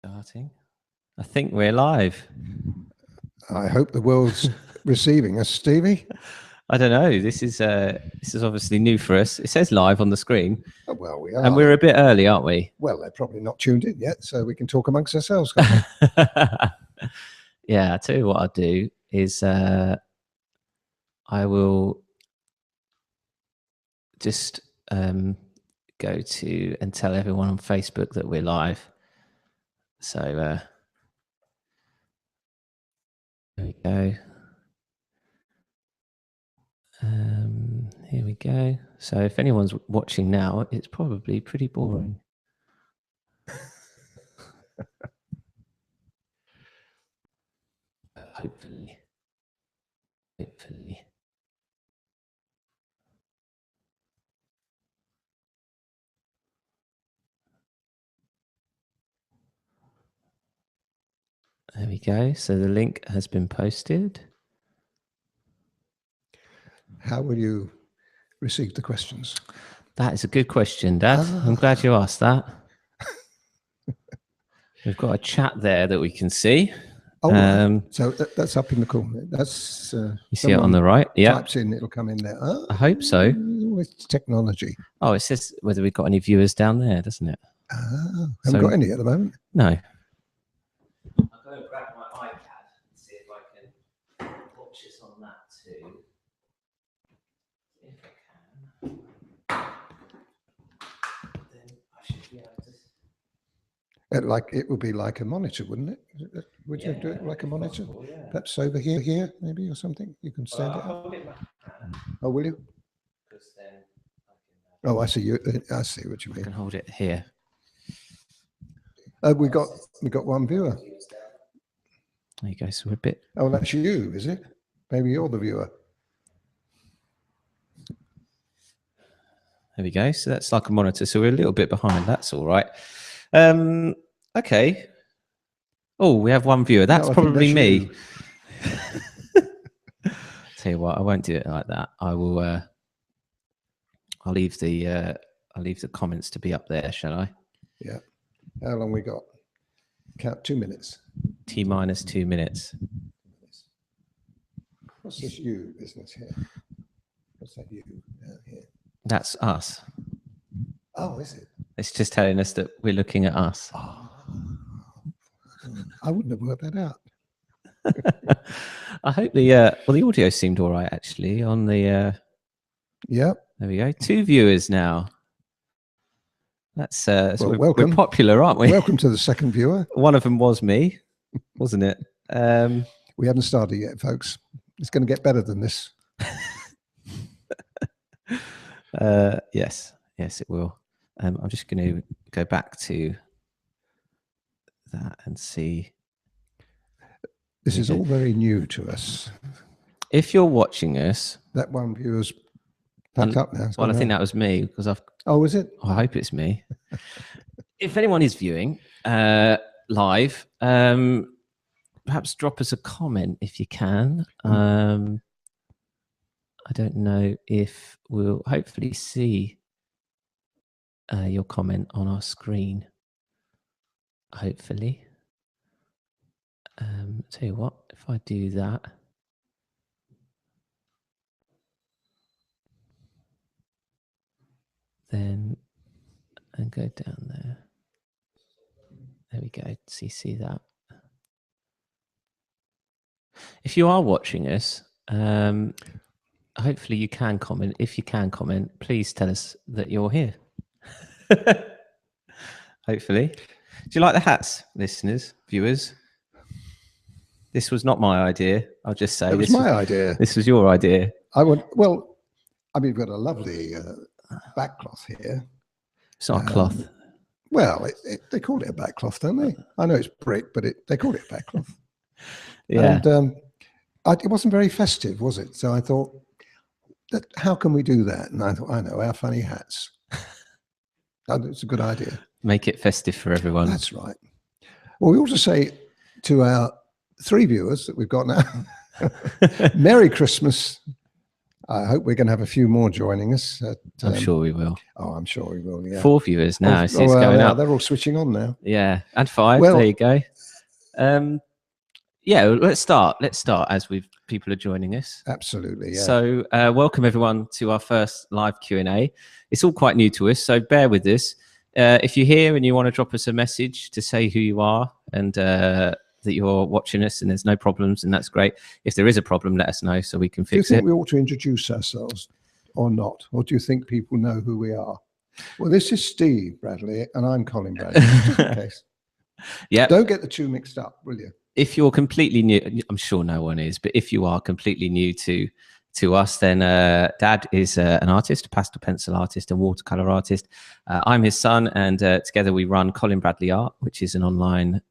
Starting. I think we're live. I hope the world's receiving us, Stevie. I don't know. This is obviously new for us. It says live on the screen. Oh, well, we are. And we're a bit early, aren't we? Well, they're probably not tuned in yet, so we can talk amongst ourselves, can't we? Yeah, I tell you what I'll do is I will just go to and tell everyone on Facebook that we're live. So there we go. Here we go. So if anyone's watching now, it's probably pretty boring. Hopefully. There we go. So the link has been posted. How will you receive the questions? That is a good question, Dad. I'm glad you asked that. We've got a chat there that we can see. Oh, so that's up in the corner. That's you see it on the right. Yeah, types in, it'll come in there. Oh, I hope so. It's technology. Oh, it says whether we've got any viewers down there, doesn't it? Haven't got any at the moment. No. I'm going to grab my iPad and see if I can watch this on that too. If I can, then I should be able to. It would be like a monitor, wouldn't it? Would you do it like a monitor? Yeah. Perhaps over here, maybe, or something. You can stand it up. Oh, will you? Then oh, I see you. I see what you mean. I can hold it here. We got one viewer. There you go. So we're a bit. Oh, that's you, is it? Maybe you're the viewer. There we go. So that's like a monitor. So we're a little bit behind. That's all right. Okay. Oh, we have one viewer. That's probably me. Tell you what, I won't do it like that. I will. I'll leave the comments to be up there, shall I? Yeah. How long we got? Count 2 minutes. T-minus 2 minutes. What's this you business here? What's that you here? That's us. Oh, is it? It's just telling us that we're looking at us. Oh. I wouldn't have worked that out. I hope the audio seemed all right actually on the. Yep. There we go. 2 viewers now. That's well, we're popular, aren't we? Welcome to the second viewer. One of them was me, wasn't it? We haven't started yet, folks. It's going to get better than this. Yes, it will. I'm just going to go back to that and see. This is all very new to us. If you're watching us, that one viewer's packed up now. Well, I think that was me because I've. Oh, is it? I hope it's me. If anyone is viewing live, perhaps drop us a comment if you can. I don't know if we'll hopefully see your comment on our screen. Hopefully. Tell you what, if I do that. Then and go down there. There we go. See that. If you are watching us, hopefully you can comment. If you can comment, please tell us that you're here. Hopefully. Do you like the hats, listeners, viewers? This was not my idea. I'll just say it was my idea. This was your idea. Well, I mean, we've got a lovely backcloth here. It's not a cloth. Well, they call it a backcloth, don't they? I know it's brick, but they call it backcloth. Yeah. And it wasn't very festive, was it? So I thought, how can we do that? And I thought, I know, our funny hats. It's a good idea. Make it festive for everyone. That's right. Well, we also say to our 3 viewers that we've got now, Merry Christmas. I hope we're going to have a few more joining us. I'm sure we will. Oh, I'm sure we will. Yeah. 4 viewers now. It's going well, up. they're all switching on now. Yeah, and 5. Well, there you go. Yeah, let's start. As people are joining us. Absolutely. Yeah. So, welcome everyone to our first live Q&A. It's all quite new to us, so bear with us. If you're here and you want to drop us a message to say who you are and that you're watching us and there's no problems, and that's great. If there is a problem, let us know so we can fix it. Do you think we ought to introduce ourselves or not? Or do you think people know who we are? Well, this is Steve Bradley and I'm Colin Bradley, just in case. Yeah. Don't get the two mixed up, will you? If you're completely new, I'm sure no one is, but if you are completely new to us, then Dad is an artist, a pastel pencil artist and watercolor artist. I'm his son, and together we run Colin Bradley Art, which is an online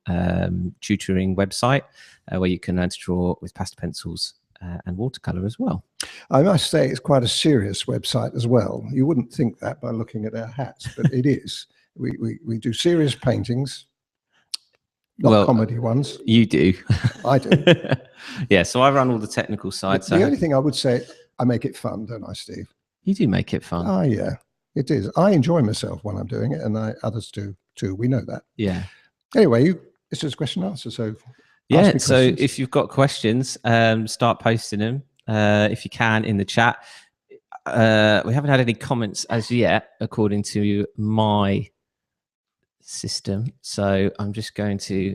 tutoring website where you can learn to draw with pastel pencils and watercolor as well. I must say it's quite a serious website as well. You wouldn't think that by looking at our hats, but it is. We do serious paintings. Not comedy ones. You do. I do. Yeah, so I run all the technical side. The only thing I would say, I make it fun, don't I, Steve? You do make it fun. Oh, yeah, it is. I enjoy myself when I'm doing it, and others do too. We know that. Yeah. Anyway, it's just question and answer. So yeah, so if you've got questions, start posting them if you can in the chat. We haven't had any comments as yet, according to my system, so I'm just going to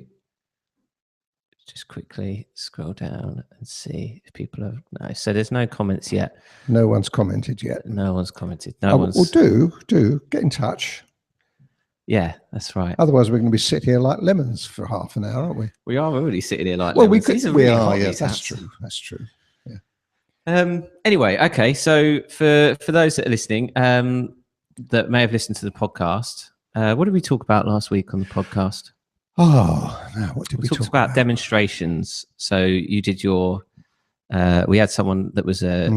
quickly scroll down and see if people have so there's no comments yet. No one's commented yet. No one's commented. Well, do get in touch. Yeah, that's right. Otherwise we're going to be sitting here like lemons for half an hour, aren't we? We are already sitting here like lemons. We are. Yes, that's true. Yeah. Anyway, okay, so for those that are listening that may have listened to the podcast, what did we talk about last week on the podcast? Oh, no, what did we talk about? Demonstrations. So you did your. We had someone that was had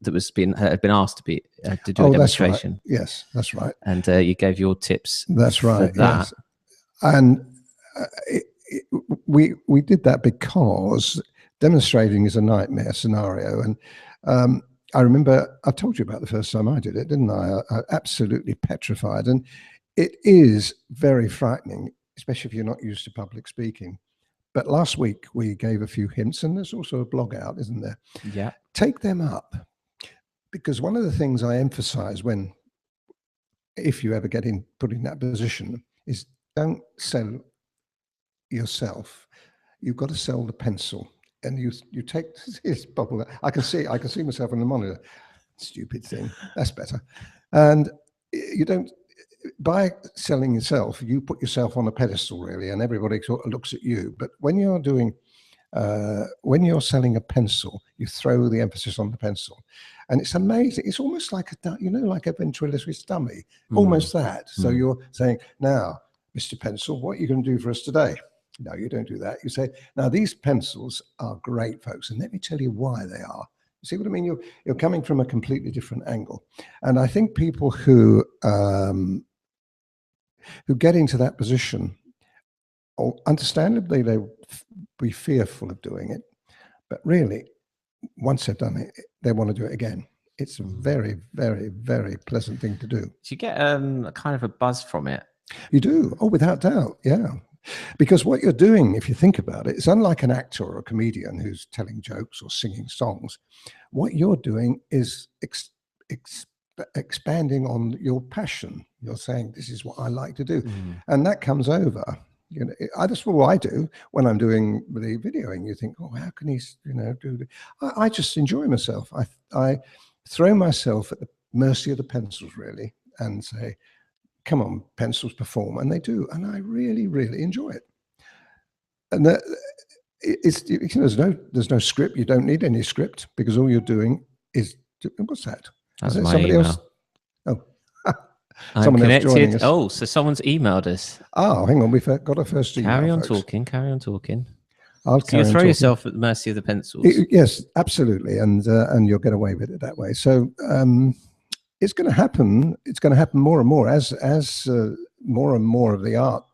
been asked to do a demonstration. That's right. Yes, that's right. And you gave your tips. That's right. For that. Yes. And we did that because demonstrating is a nightmare scenario. And I remember I told you about the first time I did it, didn't I? I absolutely petrified, and it is very frightening, especially if you're not used to public speaking. But last week we gave a few hints, and there's also a blog out, isn't there? Yeah. Take them up, because one of the things I emphasize if you ever put in that position, is don't sell yourself. You've got to sell the pencil, and you take this bubble. I can see myself on the monitor. Stupid thing. That's better. And you don't. By selling yourself, you put yourself on a pedestal, really, and everybody sort of looks at you. But when you're selling a pencil, you throw the emphasis on the pencil, and it's amazing. It's almost like like a ventriloquist dummy, almost that. So you're saying, now, Mr. Pencil, what are you going to do for us today? No, you don't do that. You say, now, these pencils are great, folks, and let me tell you why they are. You see what I mean? You're coming from a completely different angle, and I think people who get into that position, or understandably they'll be fearful of doing it, but really, once they've done it, they want to do it again. It's a very, very, very pleasant thing to do. Do you get a kind of a buzz from it? You do. Oh, without doubt. Yeah. Because what you're doing, if you think about it, it's unlike an actor or a comedian who's telling jokes or singing songs. What you're doing is expanding on your passion. You're saying, this is what I like to do. And that comes over. That's what I do when I'm doing the videoing. You think, oh, how can he, do this? I just enjoy myself. I throw myself at the mercy of the pencils, really, and say, come on, pencils, perform. And they do. And I really, really enjoy it. And there's no script. You don't need any script, because all you're doing is, what's that? That's my email. Else? Oh, someone else joining us. Oh, so someone's emailed us. Oh, hang on. We've got our first email. Carry on talking. So you throw yourself at the mercy of the pencils. Yes, absolutely. And you'll get away with it that way. So it's going to happen. It's going to happen more and more as more and more of the art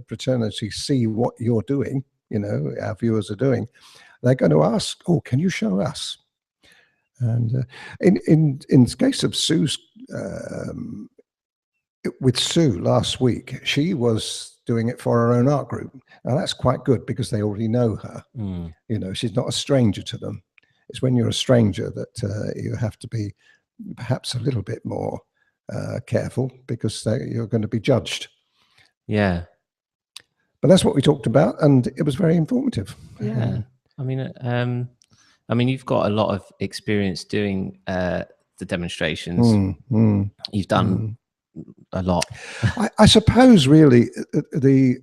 fraternity see what you're doing. Our viewers are doing. They're going to ask, "Oh, can you show us?" And in the case of Sue's, with Sue last week, she was doing it for her own art group. Now that's quite good because they already know her. You know, she's not a stranger to them. It's when you're a stranger that you have to be perhaps a little bit more careful because you're going to be judged. Yeah. But that's what we talked about, and it was very informative. Yeah. I mean, you've got a lot of experience doing the demonstrations. You've done a lot. I suppose really the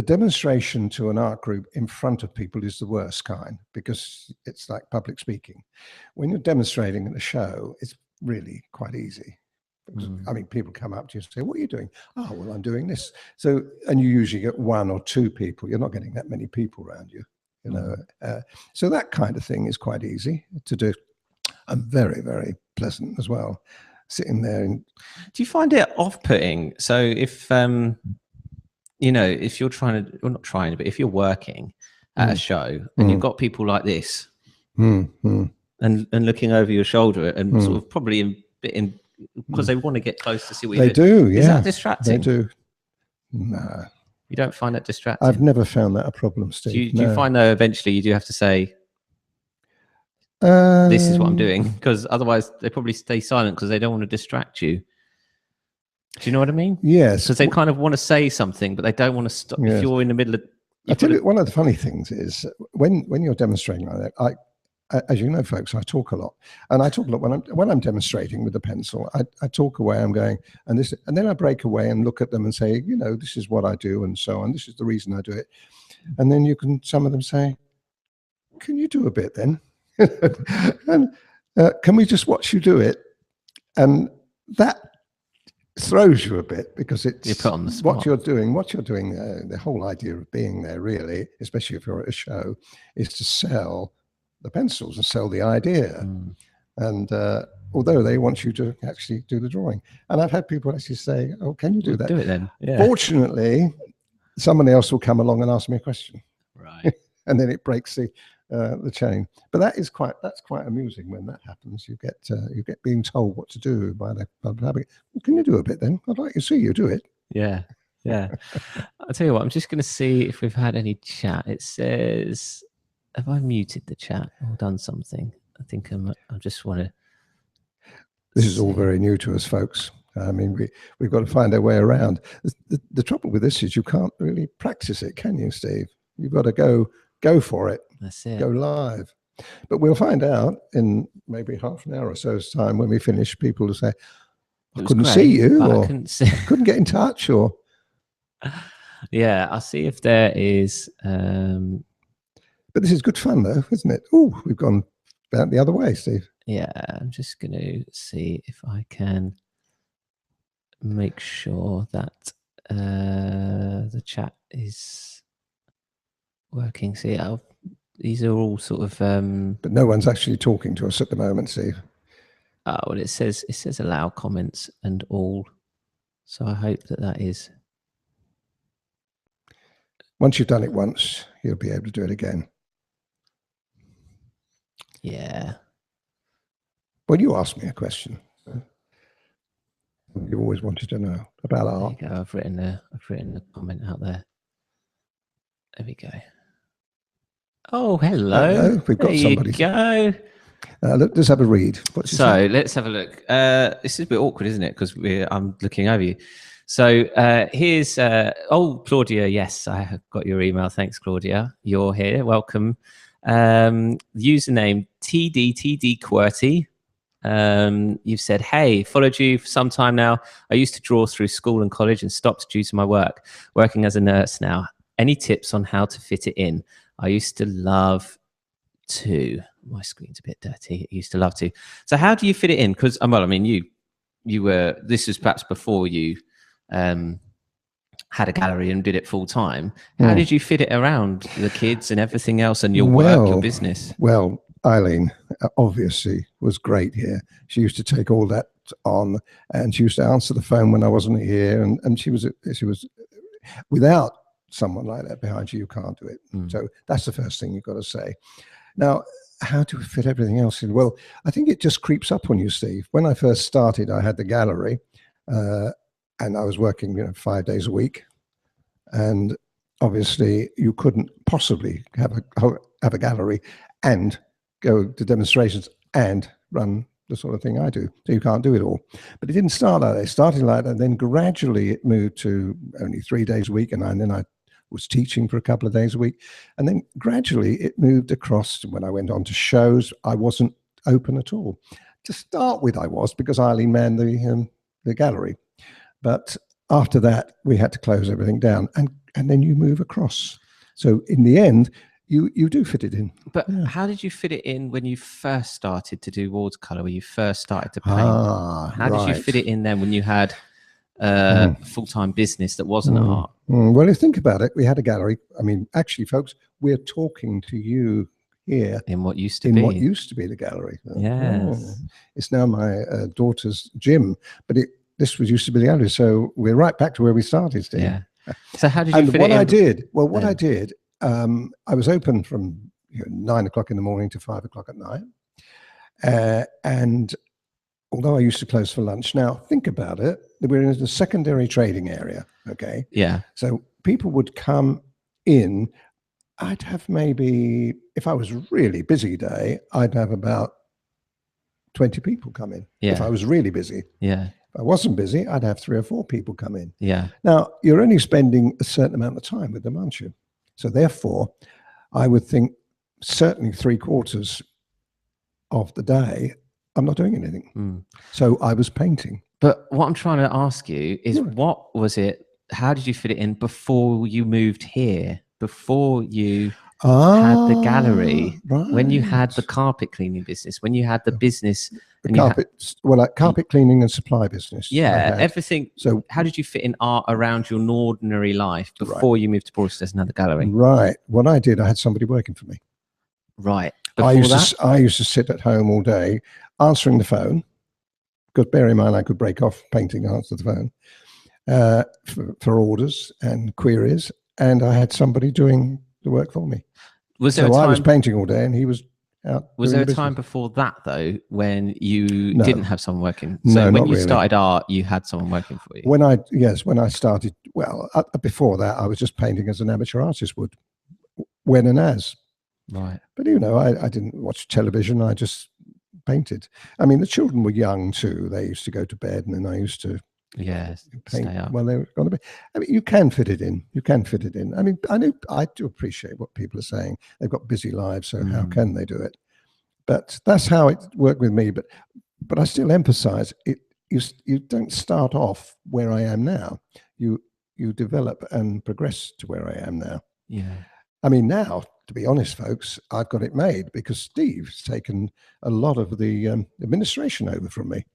demonstration to an art group in front of people is the worst kind because it's like public speaking. When you're demonstrating at a show, it's really quite easy. I mean, people come up to you and say, "What are you doing?" "Oh, well, I'm doing this." So, and you usually get one or two people. You're not getting that many people around you, you know. So that kind of thing is quite easy to do, and very, very pleasant as well. Sitting there. Do you find it off-putting? So if you know, if you're trying to, well, not trying, but if you're working at a show and you've got people like this and looking over your shoulder and sort of probably in because they want to get close to see what they do. Yeah, is that distracting? They do. No, you don't find it distracting? I've never found that a problem, Steve. Do you find though eventually you do have to say, this is what I'm doing, because otherwise they probably stay silent because they don't want to distract you. Do you know what I mean? Yes. Because they kind of want to say something, but they don't want to stop. Yes. If you're in the middle of... I tell you, one of the funny things is when you're demonstrating like that, as you know, folks, I talk a lot. And I talk a lot when I'm demonstrating with the pencil. I talk away, I'm going, and then I break away and look at them and say, you know, this is what I do and so on. This is the reason I do it. And then some of them say, can you do a bit then? And can we just watch you do it? And that throws you a bit because it's you put on the spot. what you're doing. The whole idea of being there, really, especially if you're at a show, is to sell the pencils and sell the idea. And although they want you to actually do the drawing, and I've had people actually say, "Oh, can you do that?" Do it then. Yeah. Fortunately, someone else will come along and ask me a question, right? And then it breaks the chain. But that's quite amusing when that happens. You get being told what to do by the public. Well, can you do a bit then? I'd like to see you do it. Yeah. I'll tell you what, I'm just going to see if we've had any chat. It says, have I muted the chat or done something? I think I just want to... This is all very new to us, folks. I mean, we've got to find our way around. The trouble with this is you can't really practice it, can you, Steve? You've got to go for it. That's it. Go live. But we'll find out in maybe half an hour or so's time when we finish. People will say, I couldn't see you, or couldn't get in touch, or... Yeah, I'll see if there is... But this is good fun, though, isn't it? Oh, we've gone about the other way, Steve. Yeah, I'm just going to see if I can make sure that the chat is working. See, these are all sort of... But no one's actually talking to us at the moment, Steve. Oh, well, it says allow comments and all. So I hope that is... Once you've done it once, you'll be able to do it again. Yeah. Well, you asked me a question. You always wanted to know about art. There you go. I've written a comment out there. There we go. Oh, hello. We've got somebody. There you go. Let's have a read. Let's have a look. This is a bit awkward, isn't it? Because I'm looking over you. So here's Claudia. Yes, I have got your email. Thanks, Claudia. You're here. Welcome. Username TDTDQWERTY. You've said, hey, followed you for some time now. I used to draw through school and college and stopped due to my working as a nurse now. Any tips on how to fit it in? I used to love to. My screen's a bit dirty. I used to love to. So how do you fit it in? Because, well, I mean, you were, this was perhaps before you had a gallery and did it full time. How did you fit it around the kids and everything else and your work, your business? Well, Eileen obviously was great here. She used to take all that on, and she used to answer the phone when I wasn't here. And she was without someone like that behind you, you can't do it. So that's the first thing you've got to say. Now, how do we fit everything else in? Well, I think it just creeps up on you, Steve. When I first started, I had the gallery, and I was working, 5 days a week, and obviously you couldn't possibly have a gallery and go to demonstrations and run the sort of thing I do. So you can't do it all. But it didn't start like that. It started like that, and then gradually it moved to only 3 days a week, and then I was teaching for a couple of days a week. And then gradually it moved across. When I went on to shows, I wasn't open at all. To start with, I was, because Eileen manned the gallery. But after that, we had to close everything down, and then you move across. So in the end, you do fit it in. But how did you fit it in when you first started to do watercolor, when you first started to paint? How did you fit it in then when you had a full-time business that wasn't art? Well, if you think about it, we had a gallery. I mean, actually, folks, we're talking to you here in what used to be the gallery. Yes. It's now my daughter's gym, but this used to be the gallery. So we're right back to where we started, Steve. Yeah. So how did you fit it in? What I did, I was open from 9 o'clock in the morning to 5 o'clock at night. And although I used to close for lunch, now think about it, we're in the secondary trading area, okay? Yeah. So people would come in. I'd have maybe, if I was really busy day, I'd have about 20 people come in. Yeah. If I was really busy. Yeah. If I wasn't busy, I'd have 3 or 4 people come in. Yeah. Now, you're only spending a certain amount of time with them, aren't you? So therefore, I would think certainly 3/4 of the day, I'm not doing anything. So I was painting. But what I'm trying to ask you is, what was it? How did you fit it in before you moved here? Before you had the gallery, when you had the carpet cleaning business, when you had the business, carpet cleaning and supply business. Yeah, everything. So how did you fit in art around your ordinary life before you moved to Broadstairs and had the gallery? Right. What I did, I had somebody working for me. Right. I used to sit at home all day answering the phone, because bear in mind I could break off painting, answer the phone for orders and queries, and I had somebody doing the work for me. I was painting all day and he was out. Was there a time before that though when you didn't have someone working? So when you started art, you had someone working for you? When I started, well, before that, I was just painting as an amateur artist would, when and as. Right. But I didn't watch television. I just painted. I mean, the children were young too. They used to go to bed, and then I used to paint. Stay up. Well, they were going to be. I mean, you can fit it in. You can fit it in. I mean, I do appreciate what people are saying. They've got busy lives, so how can they do it? But that's how it worked with me. But I still emphasize it. You don't start off where I am now. You develop and progress to where I am now. Yeah. I mean, now, to be honest, folks, I've got it made because Steve's taken a lot of the administration over from me.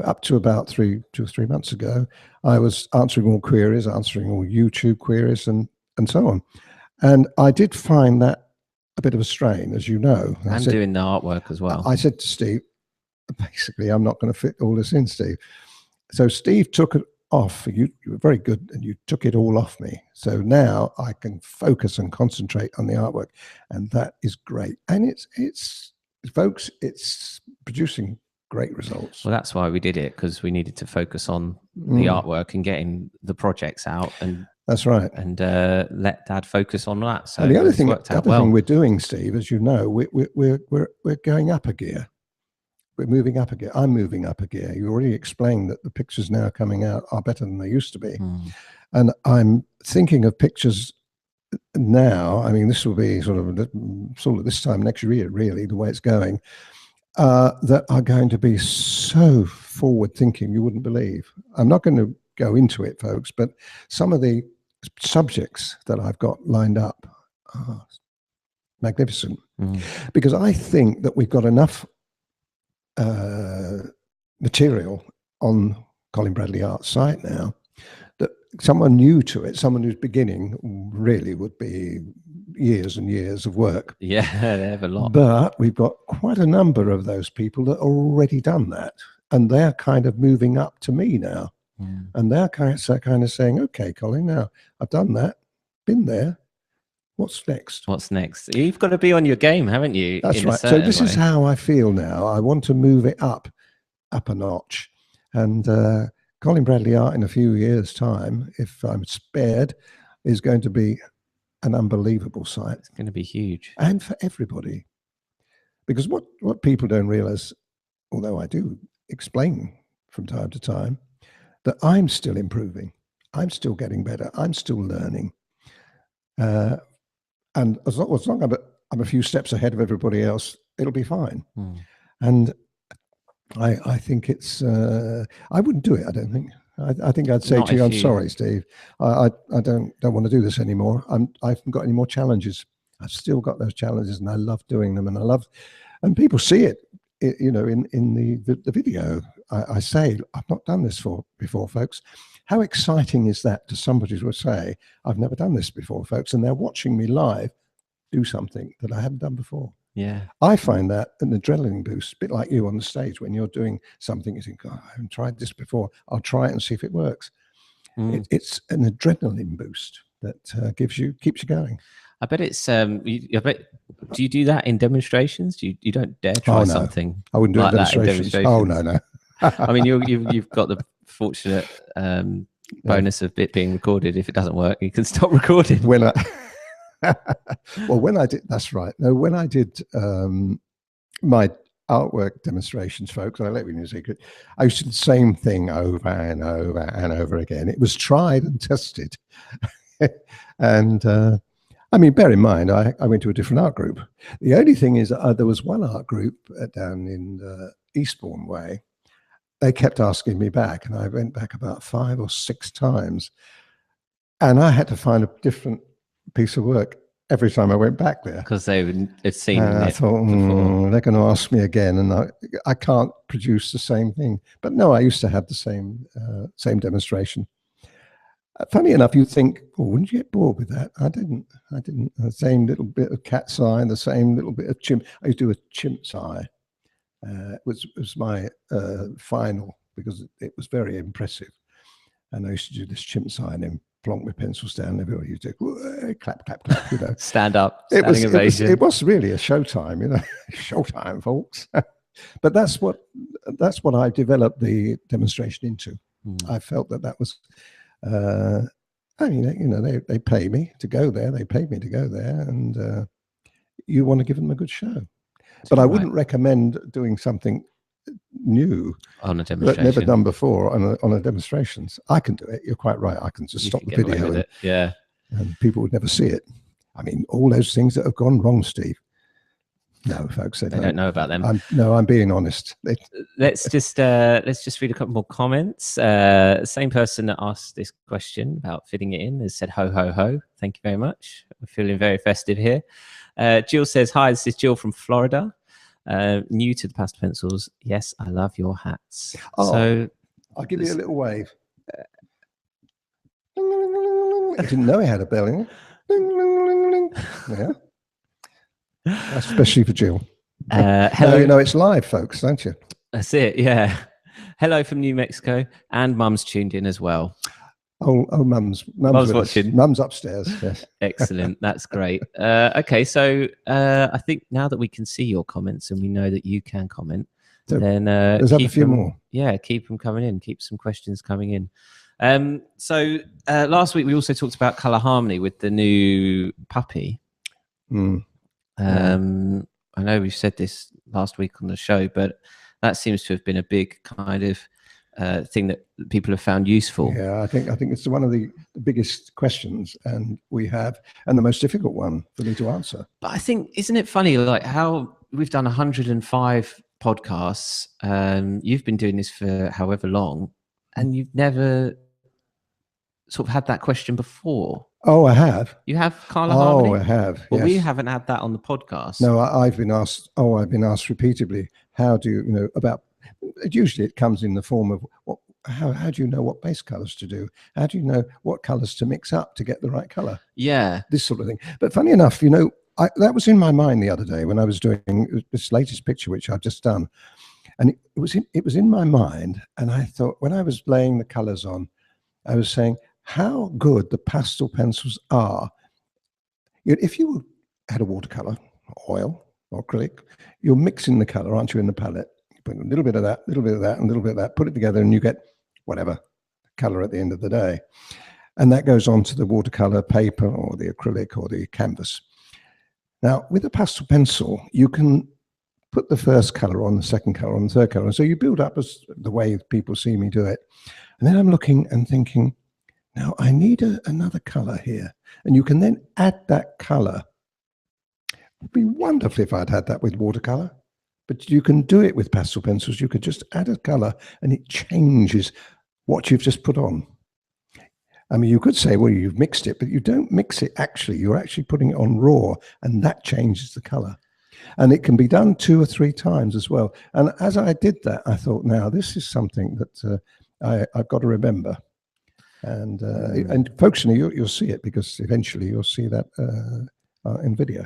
Up to about 2 or 3 months ago, I was answering all queries, answering all YouTube queries, and so on. And I did find that a bit of a strain, as you know. And doing the artwork as well. I said to Steve, basically, I'm not going to fit all this in, Steve. So Steve took it off. You were very good, and you took it all off me. So now I can focus and concentrate on the artwork, and that is great. And it's folks, it's producing great results. Well, that's why we did it, because we needed to focus on the artwork and getting the projects out, and that's right, and let Dad focus on that. So and the other thing we're doing, Steve, as you know, we're going up a gear. We're moving up a gear. I'm moving up a gear. You already explained that the pictures now coming out are better than they used to be, and I'm thinking of pictures now. I mean, this will be sort of this time next year, really, the way it's going. That are going to be so forward-thinking you wouldn't believe. I'm not going to go into it, folks, but some of the subjects that I've got lined up are magnificent, because I think that we've got enough material on Colin Bradley Art's site now that someone new to it, someone who's beginning, really would be years and years of work. Yeah, they have a lot. But we've got quite a number of those people that already done that, and they're kind of moving up to me now. And they're kind of saying, okay, Colin, now I've done that, been there. What's next? What's next? You've got to be on your game, haven't you? That's in a right. So certain this is way? how I feel now. I want to move it up a notch. And Colin Bradley Art in a few years' time, if I'm spared, is going to be an unbelievable site. It's going to be huge. And for everybody. Because what people don't realize, although I do explain from time to time, that I'm still improving. I'm still getting better. I'm still learning. And as long as I'm a few steps ahead of everybody else, it'll be fine. And I think it's, I wouldn't do it, I don't think. I think I'd say Not to you, if I'm you- sorry, Steve. I don't want to do this anymore. I haven't got any more challenges. I've still got those challenges and I love doing them. And people see it, you know, in the video. I say, I've not done this before, folks. How exciting is that to somebody who will say, I've never done this before, folks, and they're watching me live do something that I haven't done before. Yeah. I find that an adrenaline boost, a bit like you on the stage when you're doing something, you think, oh, I haven't tried this before. I'll try it and see if it works. It's an adrenaline boost that keeps you going. I bet it's I bet. Do you do that in demonstrations? You don't dare try something? I wouldn't do like it that in demonstrations. Oh no. I mean, you've got the fortunate bonus of it being recorded. If it doesn't work, you can stop recording. When I did, that's right. No, when I did my artwork demonstrations, folks, I let you know a secret. I used to do the same thing over and over and over again. It was tried and tested. And I mean, bear in mind, I went to a different art group. The only thing is there was one art group down in Eastbourne Way. They kept asking me back, and I went back about 5 or 6 times. And I had to find a different piece of work every time I went back there. Because they've seen it I thought, they're going to ask me again, and I can't produce the same thing. But no, I used to have the same demonstration. Funny enough, you think, oh, wouldn't you get bored with that? I didn't. The same little bit of cat's eye, the same little bit of chimp. I used to do a chimp's eye. It was my final, because it was very impressive. And I used to do this chimp's eye and then plonk my pencils down. Everybody used to clap, clap, clap, you know. Stand up, standing ovation. It was really a showtime, you know. Showtime, folks. But that's what I developed the demonstration into. I felt that was, I mean, you know, they pay me to go there. They paid me to go there, and you want to give them a good show. But I wouldn't recommend doing something new on a demonstration, never done before on a demonstrations. I can do it. You're quite right. I can just stop the video, and people would never see it. I mean, all those things that have gone wrong, Steve. No, folks, they don't know about them. I'm being honest. Let's just read a couple more comments. Same person that asked this question about fitting it in has said ho ho ho. Thank you very much. We're feeling very festive here. Jill says, hi, this is Jill from Florida. New to the pastel pencils. Yes, I love your hats. Oh, so I'll give you a little wave. I didn't know he had a bell in it. Yeah. Especially for Jill. Hello. No, you know it's live, folks, don't you? That's it, yeah. Hello from New Mexico, and Mum's tuned in as well. Oh, Mum's watching. Mum's upstairs. Yes. Excellent. That's great. Okay, so I think now that we can see your comments and we know that you can comment, so then there's a few more. Yeah, keep them coming in. Keep some questions coming in. So last week we also talked about color harmony with the new puppy. I know we said this last week on the show, but that seems to have been a big kind of thing that people have found useful. Yeah, I think it's one of the biggest questions, and the most difficult one for me to answer. But I think, isn't it funny, like how we've done 105 podcasts, you've been doing this for however long, and you've never sort of had that question before. Oh, I have. You have color harmony? Oh, I have. Well, yes. we haven't had that on the podcast. No, I've been asked. Oh, I've been asked repeatedly. How do you know about? Usually, it comes in the form of how do you know what base colors to do? How do you know what colors to mix up to get the right color? Yeah, this sort of thing. But funny enough, you know, that was in my mind the other day when I was doing this latest picture, which I've just done, and it was in my mind, and I thought when I was laying the colors on, I was saying how good the pastel pencils are If you had a watercolor, oil or acrylic, you're mixing the color, aren't you, in the palette? You put a little bit of that, a little bit of that, and a little bit of that, put it together, and you get whatever color at the end of the day. And that goes on to the watercolor paper or the acrylic or the canvas. Now, with a pastel pencil, you can put the first color on, the second color on, the third color. And so you build up as the way people see me do it. And then I'm looking and thinking, now I need another color here. And you can then add that color. It would be wonderful if I'd had that with watercolor, but you can do it with pastel pencils. You could just add a color and it changes what you've just put on. I mean, you could say, well, you've mixed it, but you don't mix it actually. You're actually putting it on raw, and that changes the color. And it can be done 2 or 3 times as well. And as I did that, I thought, now this is something that I've got to remember. And folks, you'll see it, because eventually you'll see that in video.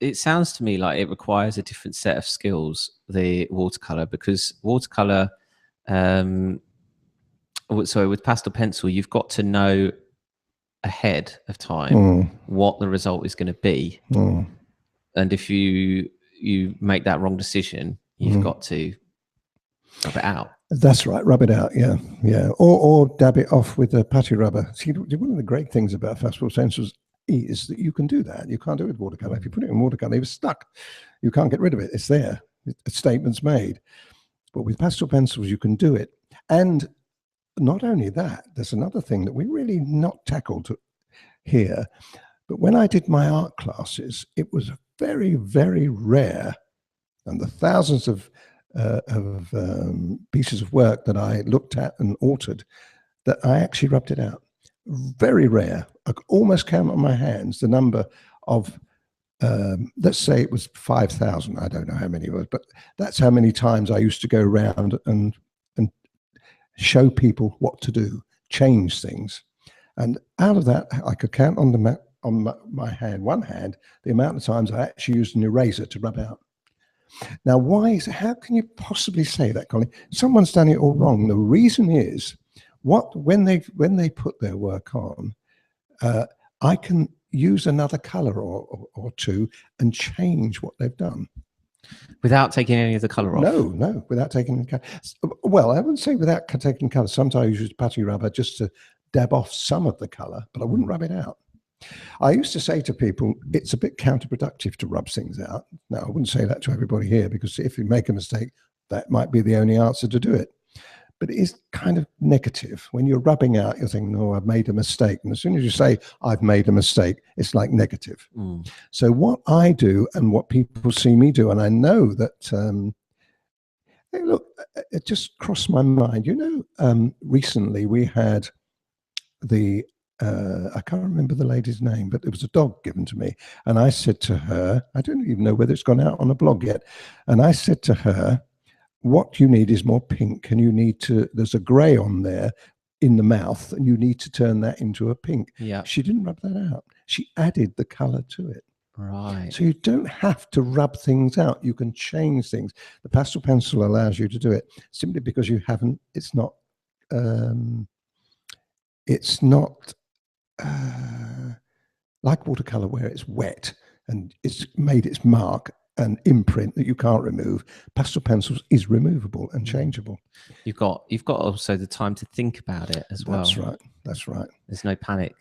It sounds to me like it requires a different set of skills, the watercolor, because watercolor, so with pastel pencil, you've got to know ahead of time what the result is going to be. And if you make that wrong decision, you've got to rub it out. That's right, rub it out, yeah. Or dab it off with a putty rubber. See, one of the great things about pastel pencils is that you can do that. You can't do it with watercolor. If you put it in watercolor, it's stuck. You can't get rid of it. It's there. A statement's made. But with pastel pencils, you can do it. And not only that, there's another thing that we really not tackled here. But when I did my art classes, it was very, very rare, and the thousands of pieces of work that I looked at and altered, that I actually rubbed it out. Very rare. I could almost count on my hands the number of, let's say it was 5,000. I don't know how many it was, but that's how many times I used to go around and show people what to do, change things. And out of that, I could count on my hand, one hand, the amount of times I actually used an eraser to rub out. Now, how can you possibly say that, Colin? Someone's done it all wrong. The reason is, when they put their work on, I can use another color or two and change what they've done. Without taking any of the color off? No, without taking the color. Well, I wouldn't say without taking color. Sometimes I use putty rubber just to dab off some of the color, but I wouldn't rub it out. I used to say to people, it's a bit counterproductive to rub things out. Now, I wouldn't say that to everybody here, because if you make a mistake, that might be the only answer to do it. But it is kind of negative. When you're rubbing out, you're thinking, no, I've made a mistake. And as soon as you say, I've made a mistake, it's like negative. So what I do and what people see me do, and I know that, hey, look, it just crossed my mind. Recently we had I can't remember the lady's name, but it was a dog given to me. And I said to her, I don't even know whether it's gone out on a blog yet. And I said to her, what you need is more pink, and there's a gray on there in the mouth, and you need to turn that into a pink. Yeah. She didn't rub that out. She added the color to it. Right. So you don't have to rub things out. You can change things. The pastel pencil allows you to do it simply because it's not like watercolor, where it's wet and it's made its mark and imprint that you can't remove. Pastel pencils is removable and changeable. You've got also the time to think about it as well. That's right. There's no panic.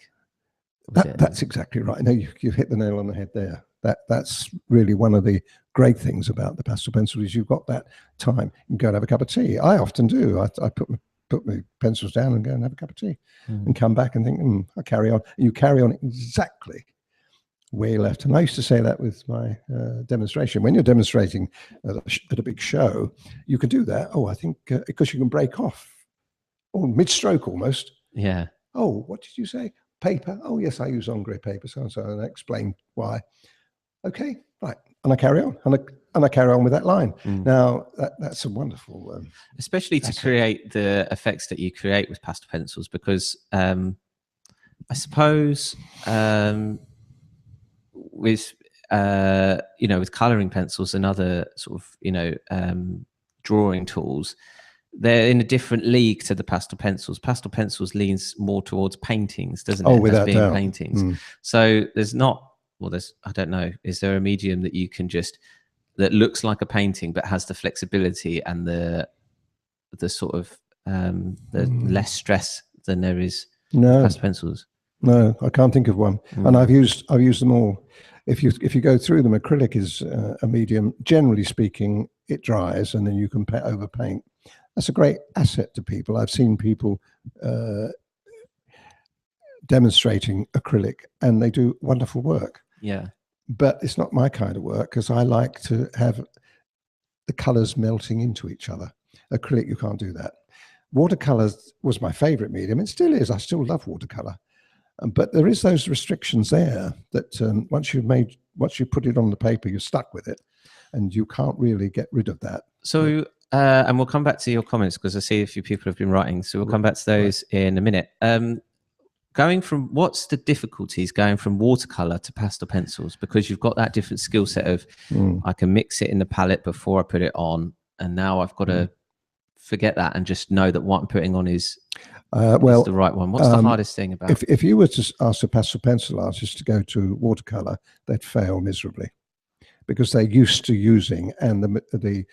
That's exactly right. No, you hit the nail on the head there. That's really one of the great things about the pastel pencil, is you've got that time. You can go and have a cup of tea. I often do. I put my pencils down and go and have a cup of tea and come back and think, I carry on. You carry on exactly where you left. And I used to say that with my demonstration. When you're demonstrating at a big show, you can do that. Oh, I think because you can break off, or mid-stroke almost. Yeah. Oh, what did you say? Paper. Oh, yes, I use Ingres paper. So and I explain why. Okay, right. And I carry on. And I carry on with that line. Now, that's a wonderful... especially to create the effects that you create with pastel pencils, because I suppose with with coloring pencils and other sort of drawing tools, they're in a different league to the pastel pencils. Pastel pencils leans more towards paintings, doesn't it? Oh, without as being doubt. paintings. So there's not, well, there's, I don't know, is there a medium that you can just, that looks like a painting but has the flexibility and the sort of the less stress than there is with pastel pencils? No, I can't think of one. And I've used them all. If you go through them, acrylic is a medium. Generally speaking, it dries and then you can overpaint. That's a great asset to people. I've seen people demonstrating acrylic, and they do wonderful work. Yeah. But it's not my kind of work, because I like to have the colors melting into each other. Acrylic, you can't do that. Watercolors was my favorite medium. It still is. I still love watercolor. But there is those restrictions there that once you put it on the paper, you're stuck with it, and you can't really get rid of that. So, and we'll come back to your comments, because I see a few people have been writing. So we'll come back to those in a minute. Going from, what's the difficulties going from watercolor to pastel pencils? Because you've got that different skill set of, I can mix it in the palette before I put it on, and now I've got to forget that and just know that what I'm putting on is the right one. What's the hardest thing about? If you were to ask a pastel pencil artist to go to watercolor, they'd fail miserably, because they're used to using and the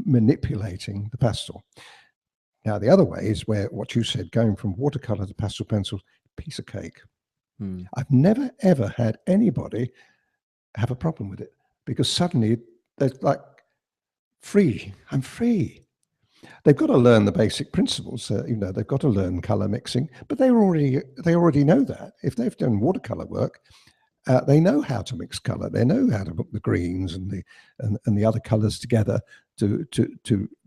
manipulating the pastel. Now, the other way is where what you said, going from watercolor to pastel pencil, piece of cake. I've never, ever had anybody have a problem with it, because suddenly they're like, free. I'm free. They've got to learn the basic principles. They've got to learn color mixing, but they already know that. If they've done watercolor work, they know how to mix color. They know how to put the greens and the other colors together to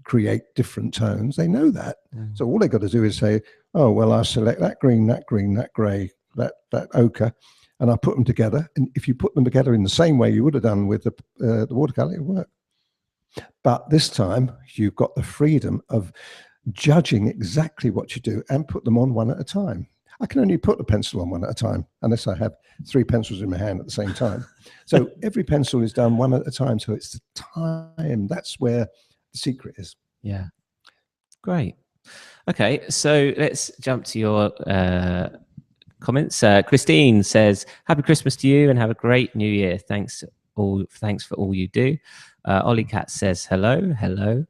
create different tones. They know that. So all they've got to do is say, oh, well, I'll select that green, that gray, that ochre, and I'll put them together. And if you put them together in the same way you would have done with the watercolor, it'll work. But this time you've got the freedom of judging exactly what you do and put them on one at a time. I can only put the pencil on one at a time, unless I have 3 pencils in my hand at the same time. So every pencil is done one at a time. So it's the time. That's where the secret is. Yeah. Great. Okay. So let's jump to your comments. Christine says, happy Christmas to you and have a great new year. Thanks for all you do. Ollie Cat says, hello.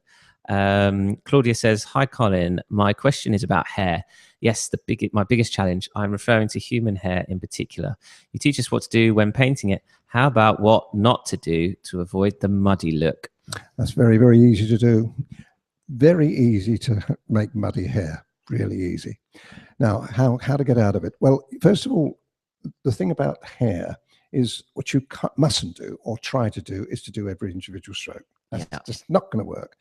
Claudia says, hi, Colin. My question is about hair. Yes, my biggest challenge. I'm referring to human hair in particular. You teach us what to do when painting it. How about what not to do to avoid the muddy look? That's very, very easy to do. Very easy to make muddy hair. Really easy. Now, how to get out of it? Well, first of all, the thing about hair is what you mustn't do or try to do is to do every individual stroke. That's just not going to work.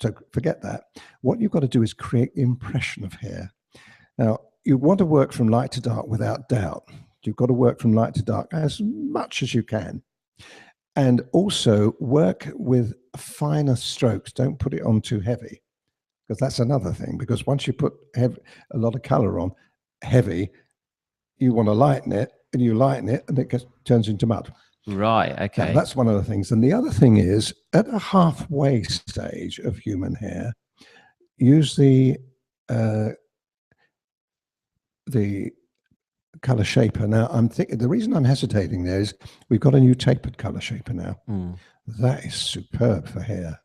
So forget that. What you've got to do is create the impression of hair. Now, you want to work from light to dark without doubt. You've got to work from light to dark as much as you can. And also work with finer strokes. Don't put it on too heavy, because that's another thing. Because once you put a lot of color on heavy, you want to lighten it, and you lighten it, and it turns into mud. Right, okay. Now, that's one of the things. And the other thing is, at a halfway stage of human hair, use the color shaper. Now, I'm thinking the reason I'm hesitating there is we've got a new tapered color shaper now. That is superb for hair.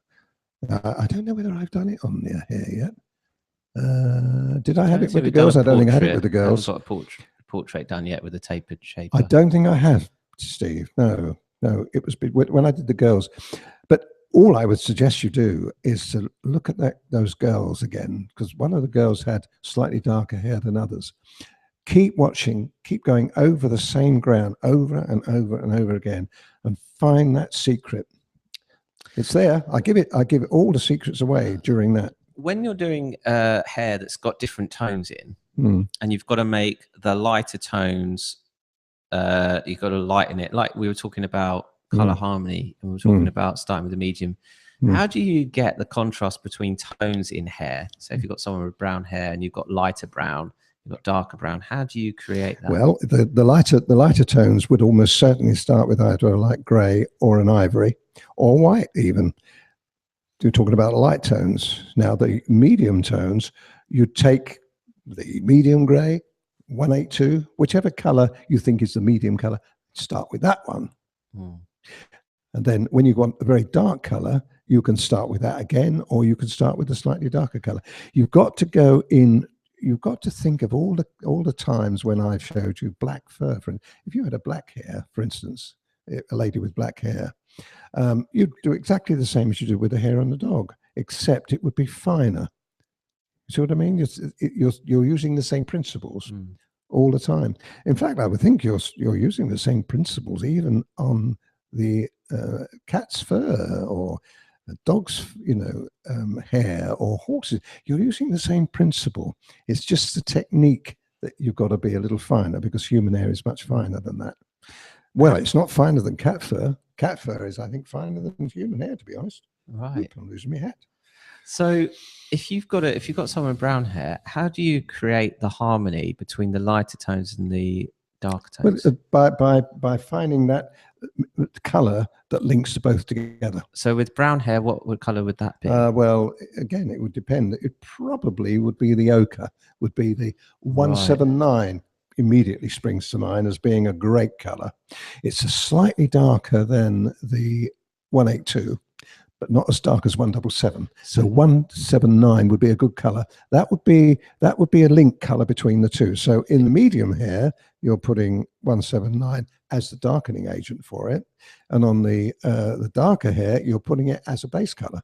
I don't know whether I've done it on their hair yet. Did I have it with the girls? I don't think I had it with the girls. I haven't got a portrait done yet with a tapered shaper. I don't think I have, Steve. No, it was when I did the girls. But all I would suggest you do is to look at those girls again, because one of the girls had slightly darker hair than others. Keep watching, keep going over the same ground over and over and over again, and find that secret. It's there. I give it all the secrets away during that. When you're doing hair that's got different tones in, and you've got to make the lighter tones, you've got to lighten it. Like we were talking about color harmony, and we were talking about starting with the medium. How do you get the contrast between tones in hair? So if you've got someone with brown hair and you've got lighter brown, you've got darker brown, how do you create that? Well, the lighter tones would almost certainly start with either a light gray or an ivory or white even. you're talking about light tones. Now, the medium tones, you take the medium grey, 182, whichever colour you think is the medium colour, start with that one. And then when you want a very dark colour, you can start with that again, or you can start with a slightly darker colour. You've got to go in, you've got to think of all the times when I've showed you black fur. If you had a black hair, for instance, a lady with black hair, you'd do exactly the same as you do with the hair on the dog, except it would be finer. See what I mean? You're using the same principles all the time. In fact, I would think you're using the same principles even on the cat's fur or a dog's, hair or horses. You're using the same principle. It's just the technique that you've got to be a little finer, because human hair is much finer than that. Well, it's not finer than cat fur. Cat fur is, I think, finer than human hair, to be honest. Right. I'm losing my hat. So if you've got someone with brown hair, how do you create the harmony between the lighter tones and the darker tones? Well, by finding that color that links to both together. So with brown hair, what color would that be? Well, again, it would depend. It probably would be the ochre, would be the 179. Immediately springs to mind as being a great color. It's a slightly darker than the 182, but not as dark as 177. So 179 would be a good color. That would be a link color between the two. So in the medium hair, you're putting 179 as the darkening agent for it, and on the darker hair, you're putting it as a base color.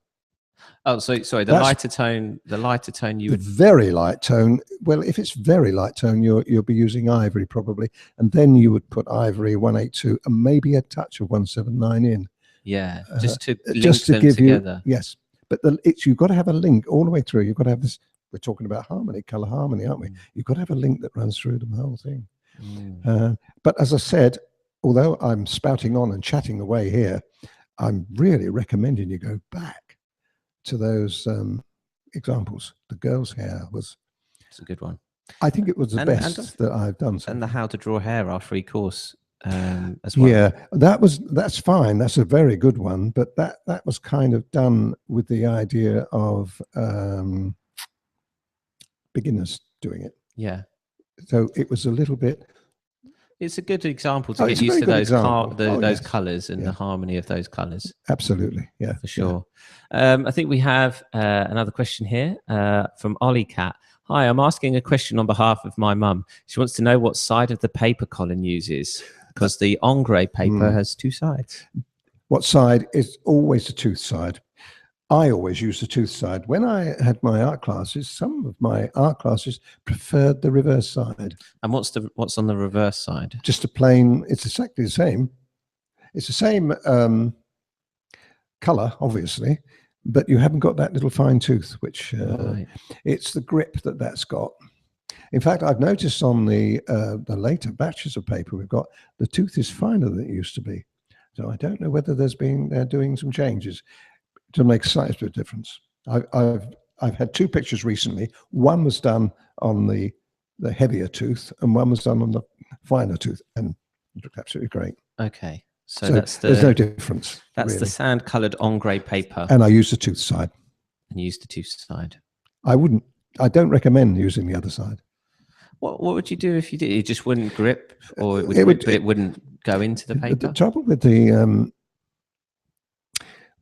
Oh, so sorry, the lighter tone you would... Very light tone. Well, if it's very light tone, you'll be using ivory probably, and then you would put ivory 182 and maybe a touch of 179 in. Yeah, just to link them together. Yes, but you've got to have a link all the way through. You've got to have this. We're talking about harmony, color harmony, aren't we? You've got to have a link that runs through the whole thing. But as I said, although I'm spouting on and chatting away here, I'm really recommending you go back to those examples. The girl's hair was... It's a good one. I think it was the best that I've done. And the How to Draw Hair, our free course as well. Yeah, that's fine. That's a very good one. But that was kind of done with the idea of beginners doing it. Yeah. So it was a little bit... It's a good example to get used to those colours and the harmony of those colours. Absolutely, yeah. For sure. Yeah. I think we have another question here from Ollie Cat. Hi, I'm asking a question on behalf of my mum. She wants to know what side of the paper Colin uses, because the Engrais paper has two sides. What side? Is always the tooth side. I always use the tooth side. When I had my art classes, some of my art classes preferred the reverse side. And what's on the reverse side? Just a plain, it's exactly the same. It's the same color, obviously, but you haven't got that little fine tooth, which it's the grip that's got. In fact, I've noticed on the later batches of paper we've got, the tooth is finer than it used to be. So I don't know whether they're doing some changes to make a slight bit of difference. I've had two pictures recently. One was done on the heavier tooth, and one was done on the finer tooth, and it looked absolutely great. Okay, so there's no difference. That's really the sand-coloured Engrais paper, and I use the tooth side. And use the tooth side. I don't recommend using the other side. What would you do if you did? It just wouldn't grip, or it wouldn't go into the paper. The trouble with the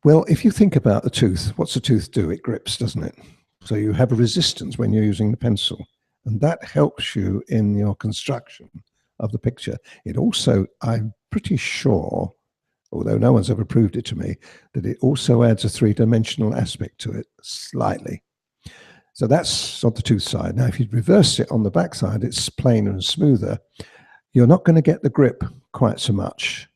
well, if you think about the tooth, what's the tooth do? It grips, doesn't it? So you have a resistance when you're using the pencil, and that helps you in your construction of the picture. It also, I'm pretty sure, although no one's ever proved it to me, that it also adds a three-dimensional aspect to it, slightly. So that's on the tooth side. Now, if you reverse it on the back side, it's plainer and smoother. You're not going to get the grip quite so much.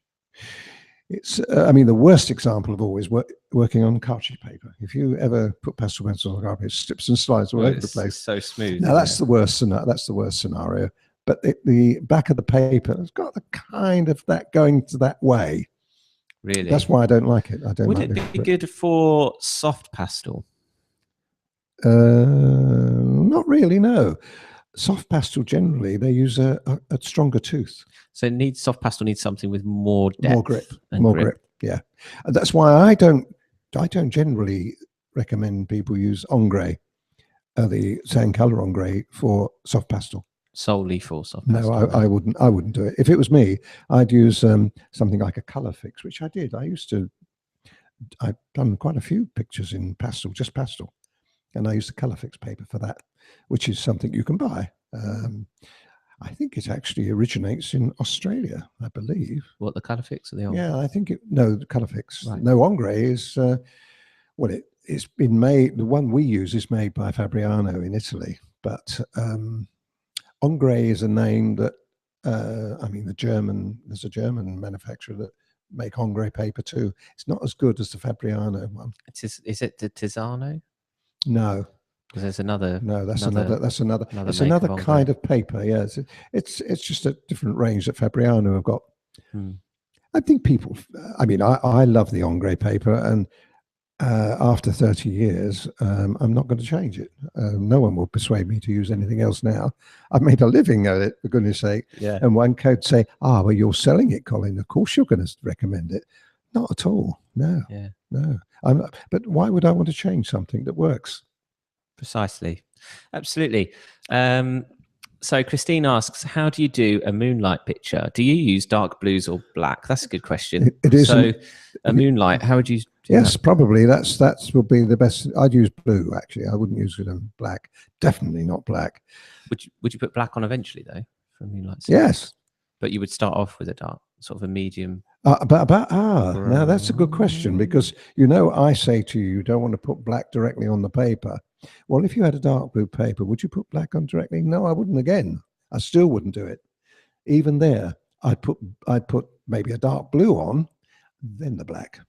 It's, I mean, the worst example of always working on cartridge paper. If you ever put pastel pencils on carpet, it slips and slides all over the place. So smooth. Now that's the worst scenario. That's the worst scenario. But the back of the paper has got the kind of that going to that way. Really, that's why I don't like it. I don't. Would it be good for soft pastel? Not really. No. Soft pastel generally they use a stronger tooth. So soft pastel needs something with more depth, more grip, more grip. Yeah, and that's why I don't generally recommend people use ombre, the sand color ombre for soft pastel. Solely for soft No, pastel? I wouldn't. I wouldn't do it. If it was me, I'd use something like a color fix, which I did. I've done quite a few pictures in pastel, just pastel, and I used the color fix paper for that, which is something you can buy. I think it actually originates in Australia, I believe. What, the color fix or the ombre? Yeah, I think no, the color fix. Right. No, ombre is it's been made. The one we use is made by Fabriano in Italy, but ombre is a name that there's a German manufacturer that make ombre paper too. It's not as good as the Fabriano one. Is it the Tisano? No. Because there's another. No, that's another. It's make another of kind of paper. Yeah, it's just a different range that Fabriano have got. I think people. I mean, I love the ombre paper, and after 30 years, I'm not going to change it. No one will persuade me to use anything else now. I've made a living at it, for goodness sake. Yeah. And one could say, well, you're selling it, Colin. Of course you're going to recommend it. Not at all. No. Yeah. No. But why would I want to change something that works? Precisely. Absolutely. So Christine asks, how do you do a moonlight picture? Do you use dark blues or black? That's a good question. It is. So a moonlight, how would you do Yes, that? probably. That would be the best. I'd use blue, actually. I wouldn't use it in black. Definitely not black. Would you put black on eventually, though, for a moonlight scene? Yes. But you would start off with a dark, sort of a medium. Now that's a good question, because I say to you don't want to put black directly on the paper. Well, if you had a dark blue paper, would you put black on directly? No, I wouldn't. Again, I still wouldn't do it. Even there, I'd put maybe a dark blue on, then the black.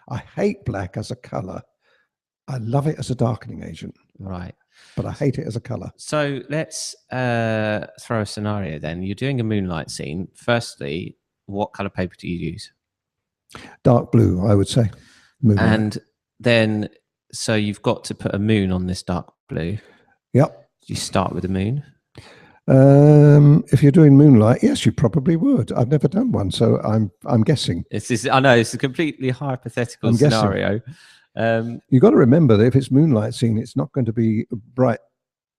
I hate black as a color. I love it as a darkening agent. Right. But I hate it as a color. So let's throw a scenario then. You're doing a moonlight scene. Firstly, what color paper do you use? Dark blue, I would say. Moonlight. And then, so you've got to put a moon on this dark blue. Yep. Do you start with a moon? If you're doing moonlight, yes, you probably would. I've never done one, so I'm guessing. I know it's a completely hypothetical scenario. You've got to remember that if it's moonlight scene, it's not going to be bright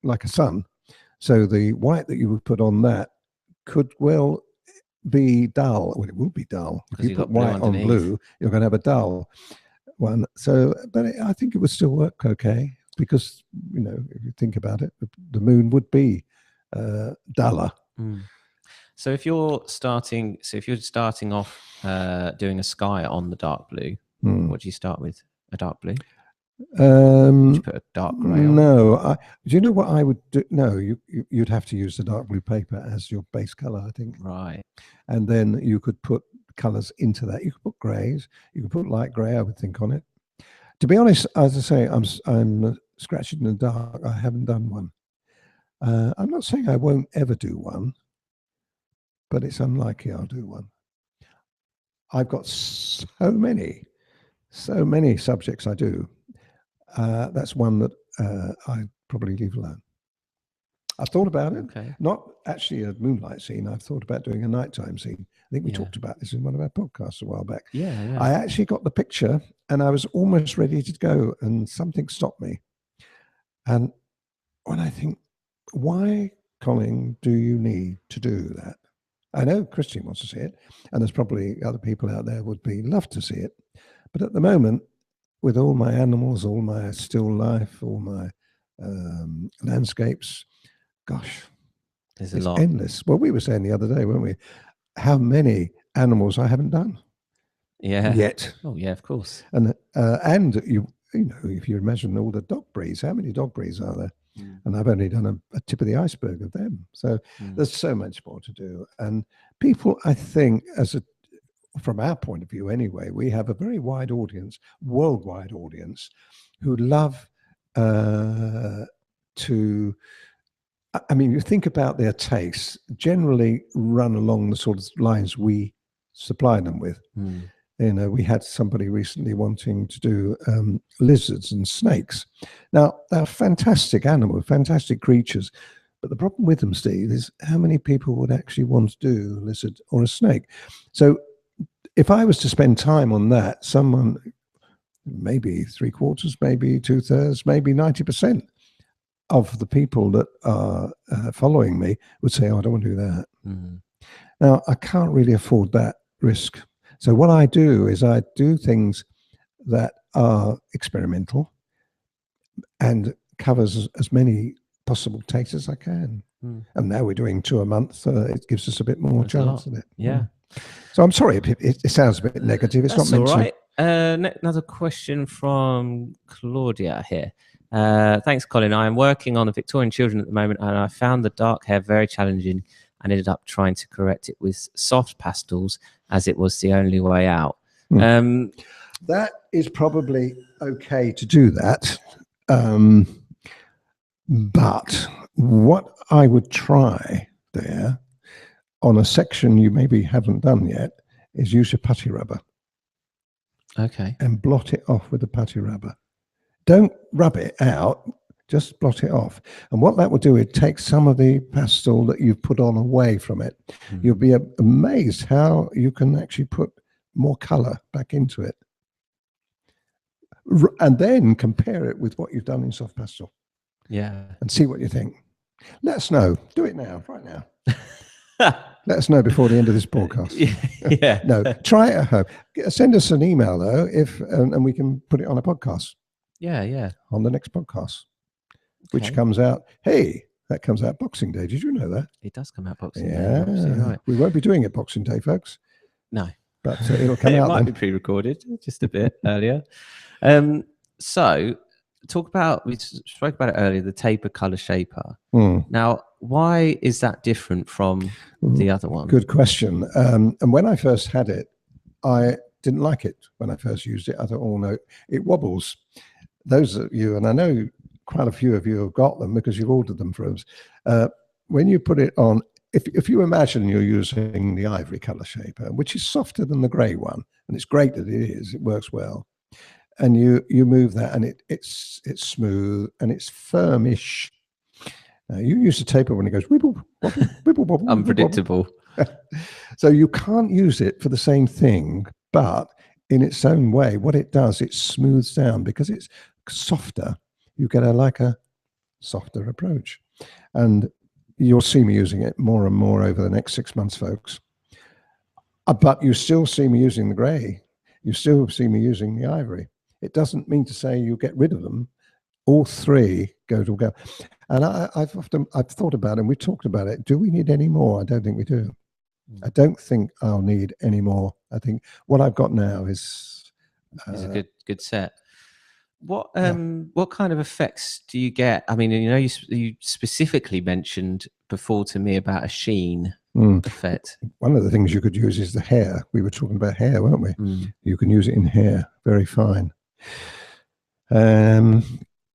like a sun. So the white that you would put on that could well be dull. Well, it will be dull. If you put white on blue, you're going to have a dull one. So, but I think it would still work okay, because if you think about it, the moon would be duller. So if you're starting off doing a sky on the dark blue, what do you start with? A dark blue? Would you put a dark grey on? No. Do you know what I would do? No, you'd have to use the dark blue paper as your base color, I think. Right. And then you could put colors into that. You could put greys. You could put light grey, I would think, on it. To be honest, as I say, I'm scratching in the dark. I haven't done one. I'm not saying I won't ever do one, but it's unlikely I'll do one. I've got so many subjects I do. That's one that I probably leave alone. I've thought about it. Okay. Not actually a moonlight scene. I've thought about doing a nighttime scene. I think we talked about this in one of our podcasts a while back. Yeah. I actually got the picture and I was almost ready to go, and something stopped me. And when I think, why, Colin, do you need to do that? I know Christine wants to see it, and there's probably other people out there would be love to see it. But at the moment, with all my animals, all my still life, all my landscapes, gosh, it's a lot. Endless. Well, we were saying the other day, weren't we, how many animals I haven't done. Yeah. Yet. Oh yeah, of course. And you know, if you imagine all the dog breeds, how many dog breeds are there? And I've only done a tip of the iceberg of them. So there's so much more to do. And people, I think, from our point of view anyway, we have a very wide audience, worldwide audience, who love to, I mean, you think about their tastes, generally run along the sort of lines we supply them with. You know, we had somebody recently wanting to do lizards and snakes. Now, they're fantastic animals, fantastic creatures. But the problem with them, Steve, is how many people would actually want to do a lizard or a snake? So if I was to spend time on that, someone maybe 3/4, maybe 2/3, maybe 90% of the people that are following me would say, oh, I don't want to do that. Now, I can't really afford that risk. So what I do is I do things that are experimental and covers as many possible tastes as I can. And now we're doing 2 a month. It gives us a bit more chance of it. Yeah. So I'm sorry, it sounds a bit negative. It's That's not meant all right. Another question from Claudia here. Thanks, Colin. I am working on the Victorian children at the moment, and I found the dark hair very challenging and ended up trying to correct it with soft pastels as it was the only way out. That is probably okay to do that. But what I would try there on a section you maybe haven't done yet is use your putty rubber. Okay. And blot it off with the putty rubber. Don't rub it out, just blot it off. And what that will do, it takes some of the pastel that you've put on away from it. You'll be amazed how you can actually put more color back into it. And then compare it with what you've done in soft pastel. Yeah. And see what you think. Let us know. Do it now, right now. Let us know before the end of this podcast. Yeah. No, try it at home. Send us an email though, and we can put it on a podcast. Yeah. On the next podcast, which comes out. Hey, that comes out Boxing Day. Did you know that? It does come out Boxing Day. Yeah, right. We won't be doing it Boxing Day, folks. No, but it'll come out. It might then. be pre-recorded just a bit earlier. So, we spoke about it earlier. The taper color shaper. Now, why is that different from the other one? Good question. And when I first had it, I didn't like it when I first used it. I thought, oh no, it wobbles. Those of you, and I know quite a few of you have got them because you've ordered them from us. When you put it on, if you imagine you're using the ivory color shaper, which is softer than the gray one, and it's great that it is, it works well. And you move that, and it's smooth and it's firmish. You use the taper when it goes wibble, wobble, wibble, wobble, unpredictable. Wibble. So you can't use it for the same thing, but in its own way, what it does, it smooths down because it's softer. You get a softer approach, and you'll see me using it more and more over the next 6 months, folks. But you still see me using the grey. You still see me using the ivory. It doesn't mean to say you get rid of them. All three go together. And I've thought about it, and we talked about it. Do we need any more? I don't think we do. I don't think I'll need any more. I think what I've got now is a good set. What kind of effects do you get? I mean, you specifically mentioned before to me about a sheen effect. One of the things you could use is the hair. We were talking about hair, weren't we? You can use it in hair, very fine.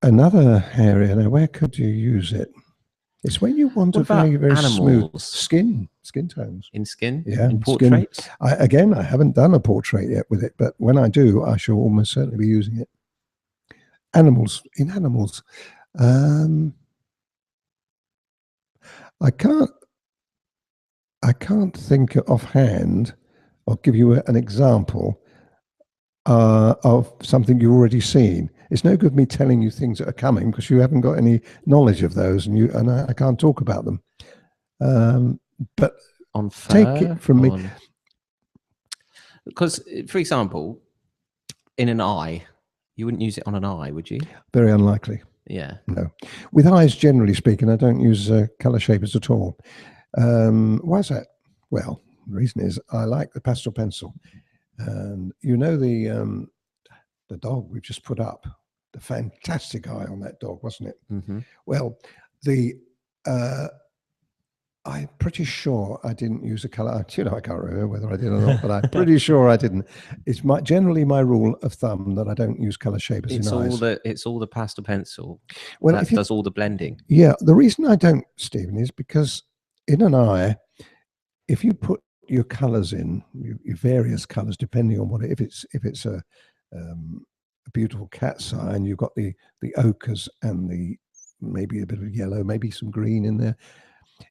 Another area now, where could you use it? It's when you want a very smooth skin tones. In skin? Yeah. In portraits? Skin. I haven't done a portrait yet with it, but when I do, I shall almost certainly be using it. In animals. I can't think offhand. I'll give you an example of something you've already seen. It's no good me telling you things that are coming because you haven't got any knowledge of those, and I can't talk about them. But on fur, take it from me. Because, for example, in an eye, you wouldn't use it on an eye, would you? Very unlikely. Yeah. No. With eyes, generally speaking, I don't use color shapers at all. Why is that? Well, the reason is I like the pastel pencil. And the dog we've just put up, the fantastic eye on that dog, wasn't it? Well, I'm pretty sure I didn't use a color. I can't remember whether I did or not, but I'm pretty sure I didn't. It's generally my rule of thumb that I don't use color shapers in eyes. It's all the pastel pencil. Well, that does all the blending. Yeah, the reason I don't, Stephen, is because in an eye, if you put your colors in, your various colors, depending on if it's a beautiful cat's eye, and you've got the ochres and maybe a bit of yellow, maybe some green in there.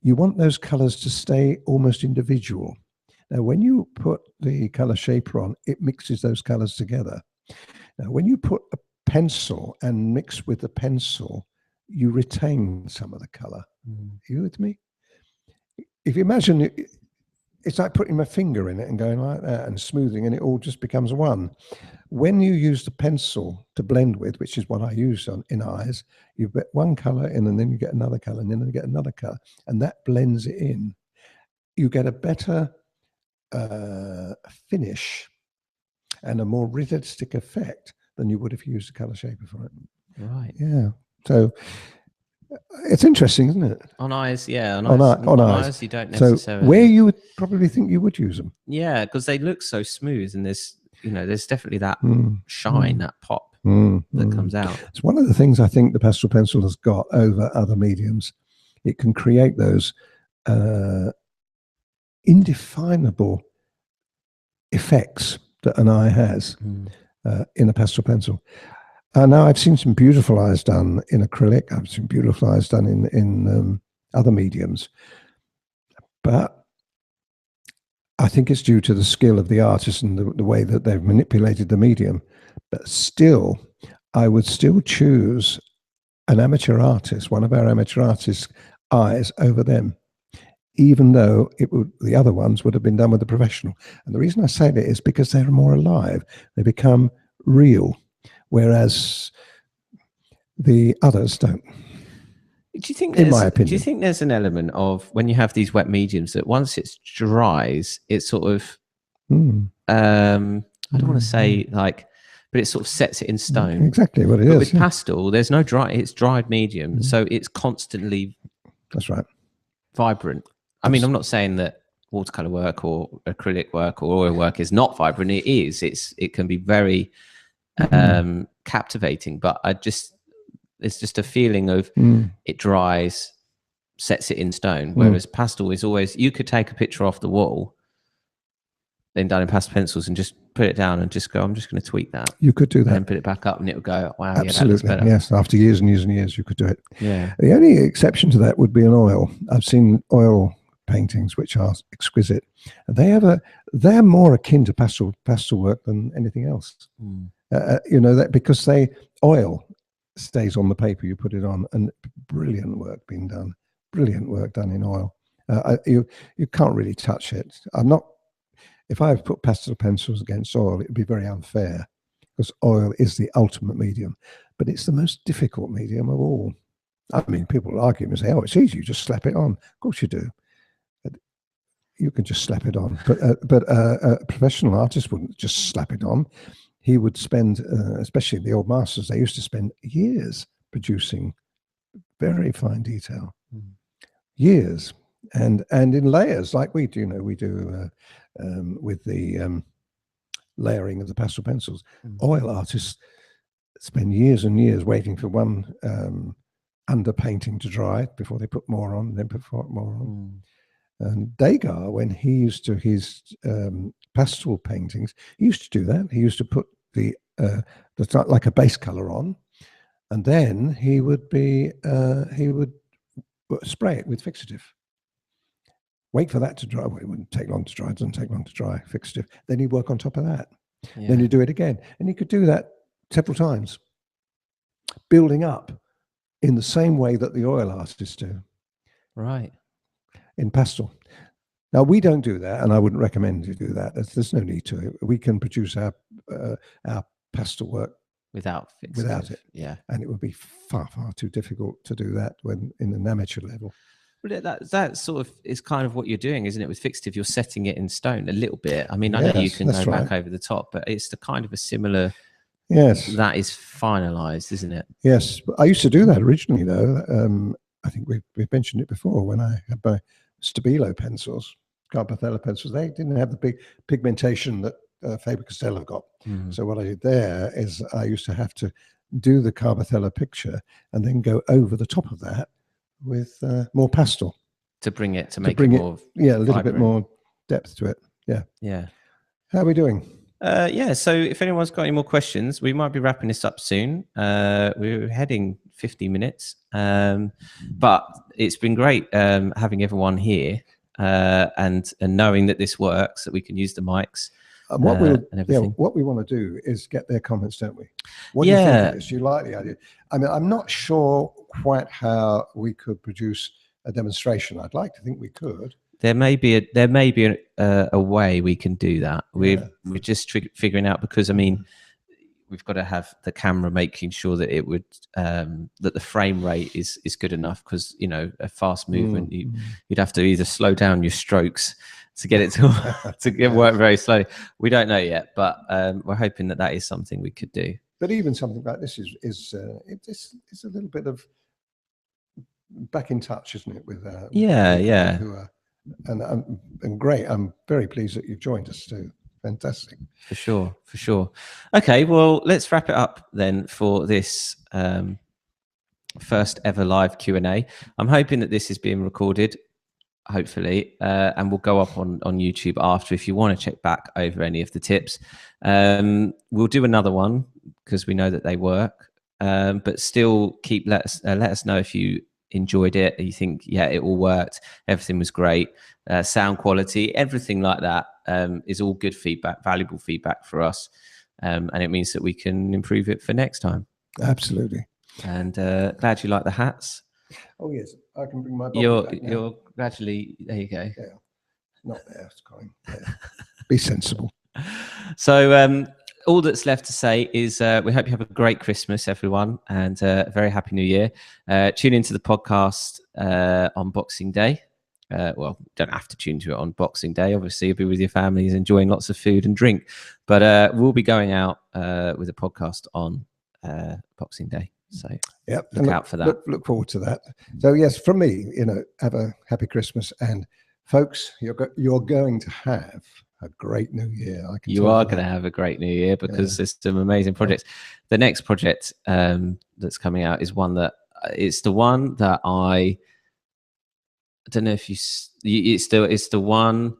You want those colors to stay almost individual. Now, when you put the color shaper on, it mixes those colors together. Now, when you put a pencil and mix with the pencil, you retain some of the color. Are you with me? If you imagine it, it's like putting my finger in it and going like that and smoothing, and it all just becomes one. When you use the pencil to blend with, which is what I use in eyes, you get one color in and then you get another color and then you get another color, and that blends it in. You get a better finish and a more realistic effect than you would if you used a color shaper for it. Right. Yeah. So it's interesting, isn't it? On eyes, yeah. On eyes, you don't necessarily. So where you would probably think you would use them. Yeah, because they look so smooth, and there's definitely that shine, that pop that comes out. It's one of the things I think the pastel pencil has got over other mediums. It can create those indefinable effects that an eye has in a pastel pencil. Now I've seen some beautiful eyes done in acrylic. I've seen beautiful eyes done in other mediums, but I think it's due to the skill of the artist and the way that they've manipulated the medium. But still, I would still choose an amateur artist, one of our amateur artists' eyes over them, even though the other ones would have been done with a professional. And the reason I say that is because they're more alive. They become real, whereas the others don't. Do you think in my opinion, do you think there's an element of when you have these wet mediums that once it dries, it sort of I don't want to say like, but it sort of sets it in stone. Exactly what it is. With pastel, there's no dry. It's dried medium, so it's constantly. That's right. Vibrant. I mean, I'm not saying that watercolor work or acrylic work or oil work is not vibrant. It is. It can be very captivating, but it's just a feeling of it dries, sets it in stone. Whereas pastel is always, you could take a picture off the wall, then done in pastel pencils and just put it down and just go, I'm just going to tweak that. You could do that. And put it back up and it'll go, wow, absolutely. Yeah, that looks better. Yes, after years and years and years, you could do it. Yeah. The only exception to that would be an oil. I've seen oil paintings which are exquisite. They're more akin to pastel work than anything else. That because oil stays on the paper you put it on, and brilliant work being done. Brilliant work done in oil. You can't really touch it. If I put pastel pencils against oil, it would be very unfair because oil is the ultimate medium, but it's the most difficult medium of all. I mean, people argue and say, "Oh, it's easy. You just slap it on." Of course you do. You can just slap it on, but a professional artist wouldn't just slap it on. He would spend, especially the old masters, they used to spend years producing very fine detail, years, and in layers like we do. We do with the layering of the pastel pencils. Oil artists spend years and years waiting for one underpainting to dry before they put more on, then put more on. And Degas, when he used to his pastel paintings, he used to do that. He used to put the like a base color on, and then he would spray it with fixative. Wait for that to dry. Well, it wouldn't take long to dry. It doesn't take long to dry. Fixative. Then he'd work on top of that. Yeah. Then you do it again, and he could do that several times, building up in the same way that the oil artists do. Right. In pastel. Now we don't do that, and I wouldn't recommend you do that. There's no need to. We can produce our pastel work without it. Yeah, and it would be far too difficult to do that when in an amateur level. But that sort of is kind of what you're doing, isn't it? With fixative, you're setting it in stone a little bit. I mean, I know you can go back over the top, but it's the kind of a similar. Yes, that is finalized, isn't it? Yes, I used to do that originally, though. I think we've mentioned it before when I had my Stabilo pencils, Carpathella pencils. They didn't have the big pigmentation that Faber-Castell have got. So what I did there is I used to have to do the Carpathella picture and then go over the top of that with more pastel to make it more a little bit more depth to it. Yeah. How are we doing? So if anyone's got any more questions, we might be wrapping this up soon. We're heading 50 minutes, but it's been great having everyone here and knowing that this works, that we can use the mics. And what and everything. what we want to do is get their comments, don't we? What do you think of this? Do you like the idea? I mean, I'm not sure quite how we could produce a demonstration. I'd like to think we could. There may be a way we can do that. We're just figuring out, because I mean, we've got to have the camera making sure that it would that the frame rate is good enough, because you know, a fast movement, you'd have to either slow down your strokes to get it to work very slowly. We don't know yet, but we're hoping that is something we could do. But even something like this is a little bit of back in touch, isn't it? With who are, and great. I'm very pleased that you've joined us too. Fantastic. For sure. Okay, well, let's wrap it up then for this first ever live Q&A. I'm hoping that this is being recorded, hopefully, and will go up on YouTube after, if you want to check back over any of the tips. We'll do another one because we know that they work, but still let us know if you enjoyed it, you think it all worked, everything was great, sound quality, everything like that is all good feedback, valuable feedback for us, and it means that we can improve it for next time. Absolutely. And glad you like the hats. Oh yes, I can bring my bottle back now. You're gradually, there you go. Yeah, not there, it's going. Yeah. Be sensible. So all that's left to say is we hope you have a great Christmas, everyone, and a very happy New Year. Tune into the podcast on Boxing Day. Well, don't have to tune to it on Boxing Day. Obviously, you'll be with your families enjoying lots of food and drink. But we'll be going out with a podcast on Boxing Day. So look out for that. Look forward to that. So yes, from me, have a happy Christmas, and folks, you're going to have a great New Year. You are going to have a great New Year, because there's some amazing projects. The next project that's coming out is one that it's the one that I don't know if it's the one,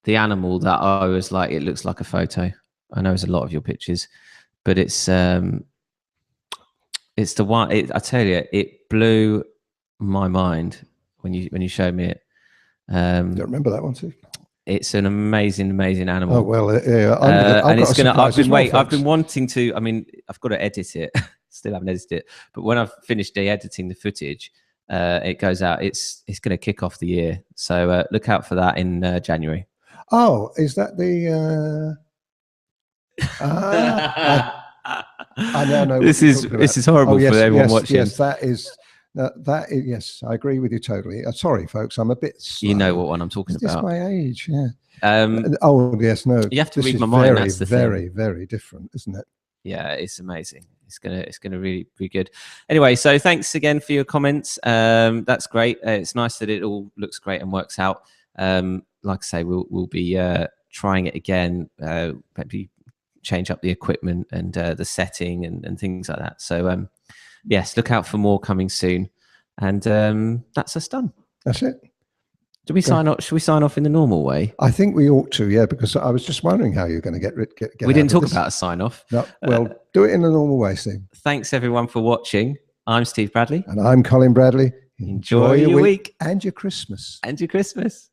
the animal that I was like, it looks like a photo. I know it's a lot of your pictures, but it's the one. I tell you, it blew my mind when you showed me it. Don't remember that one too. It's an amazing animal. Oh well, yeah. I've been wanting to. I mean, I've got to edit it. Still haven't edited it, but when I've finished editing the footage, it goes out. It's going to kick off the year. So look out for that in January. Oh, is that the? I now know. This is horrible for everyone watching. Yes, that is. Yes, I agree with you totally. Sorry, folks, I'm a bit slow. You know what one I'm talking about. It's my age, yeah. Oh yes, no. You have to read my mind. That's the very, thing. Very different, isn't it? Yeah, it's amazing. It's gonna really be good. Anyway, so thanks again for your comments. That's great. It's nice that it all looks great and works out. Like I say, we'll be trying it again. Maybe change up the equipment and the setting and things like that. So yes, look out for more coming soon. And that's us done. That's it. Do we sign off? Should we sign off in the normal way? I think we ought to, yeah, because I was just wondering how you're going to get we didn't talk about a sign off. No, well, do it in the normal way, Steve. Thanks everyone for watching. I'm Steve Bradley. And I'm Colin Bradley. Enjoy your week. And your Christmas. And your Christmas.